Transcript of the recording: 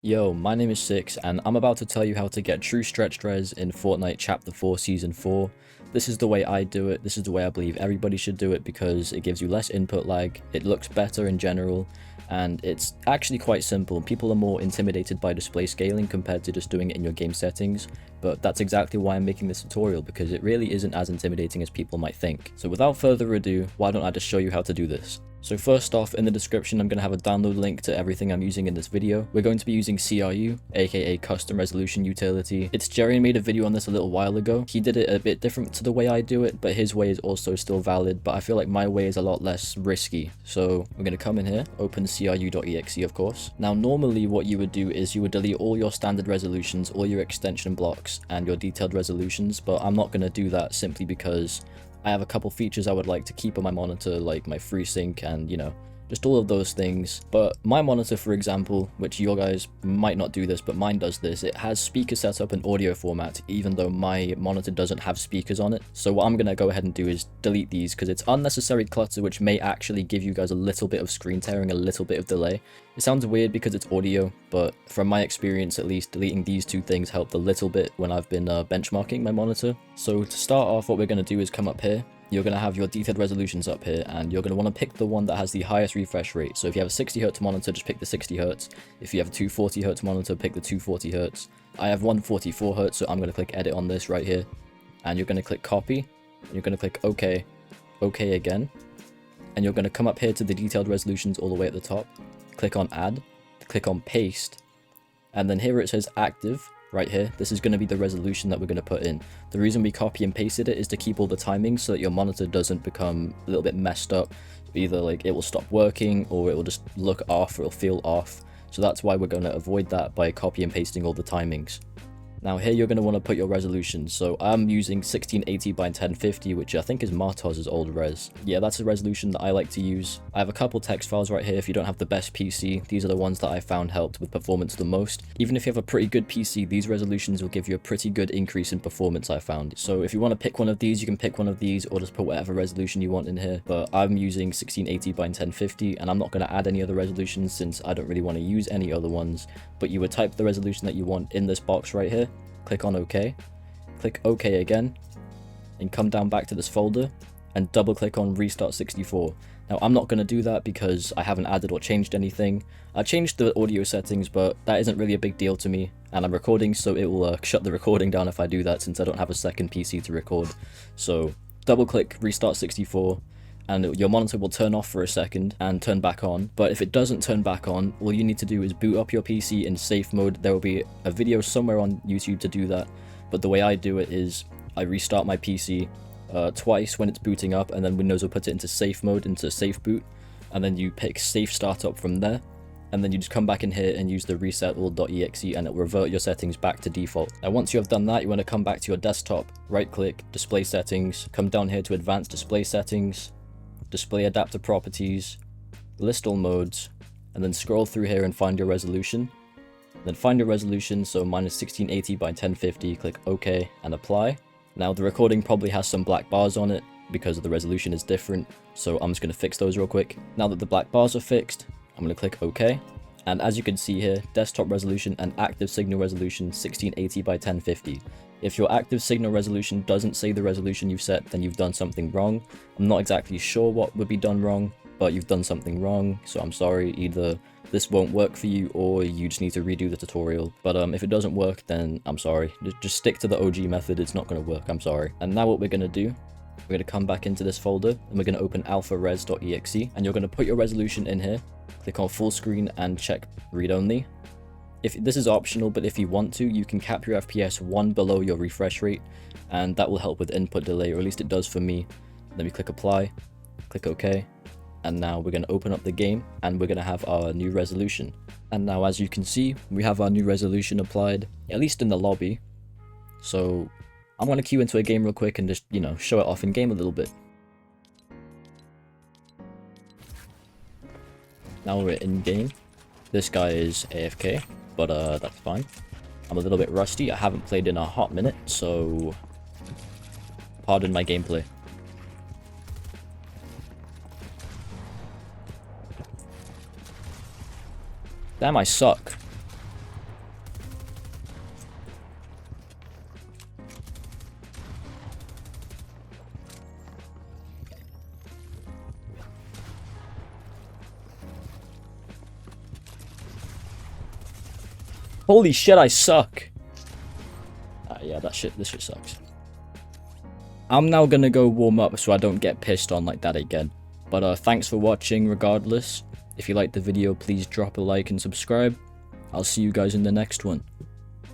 Yo, my name is Six, and I'm about to tell you how to get true stretched res in Fortnite Chapter 4 Season 4. This is the way I do it, this is the way I believe everybody should do it because it gives you less input lag, it looks better in general, and it's actually quite simple. People are more intimidated by display scaling compared to just doing it in your game settings, but that's exactly why I'm making this tutorial, because it really isn't as intimidating as people might think. So without further ado, why don't I just show you how to do this? So first off, in the description I'm going to have a download link to everything I'm using in this video. We're going to be using CRU, aka Custom Resolution Utility. It's Jerry made a video on this a little while ago. He did it a bit different to the way I do it, but his way is also still valid, but I feel like my way is a lot less risky. So we're going to come in here, open cru.exe of course. Now normally what you would do is you would delete all your standard resolutions, all your extension blocks, and your detailed resolutions, but I'm not going to do that simply because I have a couple features I would like to keep on my monitor, like my FreeSync and, just all of those things. But my monitor, for example, which your guys might not do this, but mine does this, it has speaker set up in audio format, even though my monitor doesn't have speakers on it. So what I'm going to go ahead and do is delete these, because it's unnecessary clutter, which may actually give you guys a little bit of screen tearing, a little bit of delay. It sounds weird because it's audio, but from my experience at least, deleting these two things helped a little bit when I've been benchmarking my monitor. So to start off, what we're going to do is come up here. You're going to have your detailed resolutions up here, and you're going to want to pick the one that has the highest refresh rate. So if you have a 60Hz monitor, just pick the 60Hz. If you have a 240Hz monitor, pick the 240Hz. I have 144Hz, so I'm going to click edit on this right here. And you're going to click copy, and you're going to click OK, OK again. And you're going to come up here to the detailed resolutions all the way at the top. Click on add, click on paste, and then here where it says active, right here, this is going to be the resolution that we're going to put in. The reason we copy and pasted it is to keep all the timings so that your monitor doesn't become a little bit messed up. Either like it will stop working or it will just look off or it'll feel off. So that's why we're going to avoid that by copy and pasting all the timings. Now here you're going to want to put your resolution. So I'm using 1680 by 1050, which I think is Martoz's old res. Yeah, that's a resolution that I like to use. I have a couple text files right here. If you don't have the best PC, these are the ones that I found helped with performance the most. Even if you have a pretty good PC, these resolutions will give you a pretty good increase in performance, I found. So if you want to pick one of these, you can pick one of these or just put whatever resolution you want in here. But I'm using 1680 by 1050 and I'm not going to add any other resolutions since I don't really want to use any other ones. But you would type the resolution that you want in this box right here. Click on OK, click OK again, and come down back to this folder and double click on Restart 64. Now I'm not going to do that because I haven't added or changed anything. I changed the audio settings, but that isn't really a big deal to me, and I'm recording, so it will shut the recording down if I do that since I don't have a second PC to record. So double click Restart 64. And your monitor will turn off for a second and turn back on. But if it doesn't turn back on, all you need to do is boot up your PC in safe mode. There will be a video somewhere on YouTube to do that. But the way I do it is I restart my PC twice when it's booting up, and then Windows will put it into safe mode, into safe boot. And then you pick safe startup from there. And then you just come back in here and use the reset_all.exe and it will revert your settings back to default. Now once you have done that, you want to come back to your desktop, right click, display settings, come down here to advanced display settings, display adapter properties, list all modes, and then scroll through here and find your resolution. Then find your resolution, so mine is 1680 by 1050, click OK and apply. Now the recording probably has some black bars on it because the resolution is different, so I'm just going to fix those real quick. Now that the black bars are fixed, I'm going to click OK. And as you can see here, desktop resolution and active signal resolution 1680 by 1050. If your active signal resolution doesn't say the resolution you've set, then you've done something wrong. I'm not exactly sure what would be done wrong, but you've done something wrong, so I'm sorry. Either this won't work for you or you just need to redo the tutorial. But if it doesn't work, then I'm sorry. Just stick to the OG method, it's not going to work, I'm sorry. And now what we're going to do, we're going to come back into this folder and we're going to open alphares.exe and you're going to put your resolution in here, click on full screen and check read only. If this is optional, but if you want to, you can cap your FPS 1 below your refresh rate, and that will help with input delay, or at least it does for me. Then we click apply, click OK, and now we're going to open up the game, and we're going to have our new resolution. And now as you can see, we have our new resolution applied, at least in the lobby. So I'm going to queue into a game real quick and just, show it off in game a little bit. Now we're in game. This guy is AFK. But that's fine. I'm a little bit rusty. I haven't played in a hot minute, so pardon my gameplay. Damn, I suck. Holy shit, I suck. Yeah, this shit sucks. I'm now gonna go warm up so I don't get pissed on like that again. But thanks for watching regardless. If you liked the video, please drop a like and subscribe. I'll see you guys in the next one.